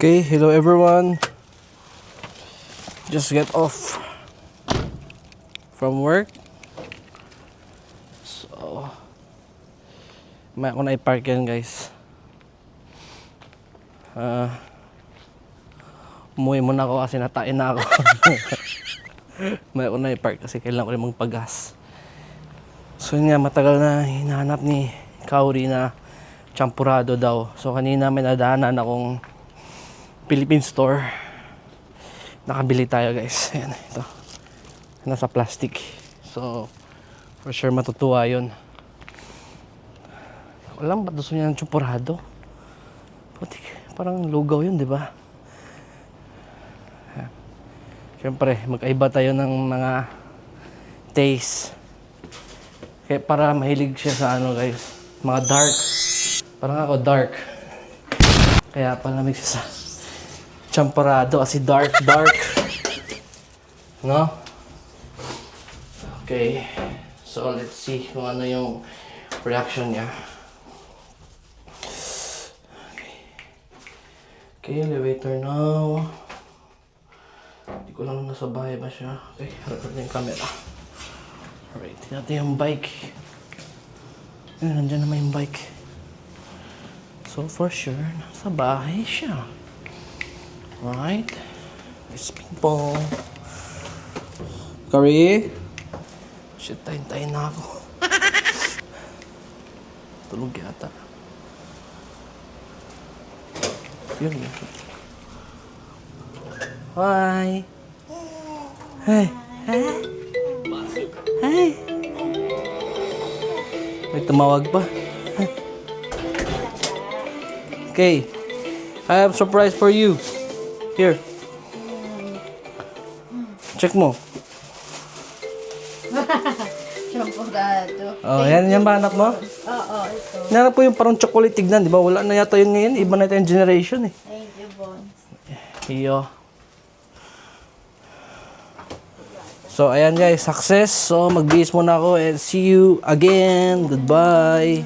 Okay, hello everyone. Just get off from work. So, may ako na i-park yan guys. Umuwi muna ako kasi natain na ako. May ako na i-park kasi kailangan ko rin magpagas. So yun nga, matagal na hinahanap ni Kauri na champurado daw. So kanina may nadaanan akong Philippine store. Nakabili tayo guys. Ayan, ito. Nasa plastic. So, for sure matutuwa yun. Alam ba gusto niya ng champurado? Putik, parang lugaw yun, di ba? Siyempre, magkaiba tayo ng mga taste. Kaya para mahilig siya sa ano guys, mga dark. Parang ako dark. Kaya palamig siya sa champurado kasi dark. No? Okay. So, let's see kung ano yung reaction niya. Okay, elevator now. Hindi ko lang nasa bahay ba siya. Okay, harap natin yung camera. Alright, tingnan natin yung bike. Ayun, nandyan naman yung bike. So, for sure, nasa bahay siya. Alright. Let's ping pong. Curry? Shit, tayo na ako. Tulog yata. Yun. Hi. Hey. Hey. Hey. May tumawag pa. Okay. I have a surprise for you. Here. Check mo. Champurado. Oh, yan ba anak mo? Oo, ito. Nanap po yung parang chocolate tignan, di ba? Wala na yata yun ngayon. Iba na ito yung generation eh. Thank you, Bones. Iyo. So, ayan guys, success. So, mag-bihis muna ako and see you again. Goodbye.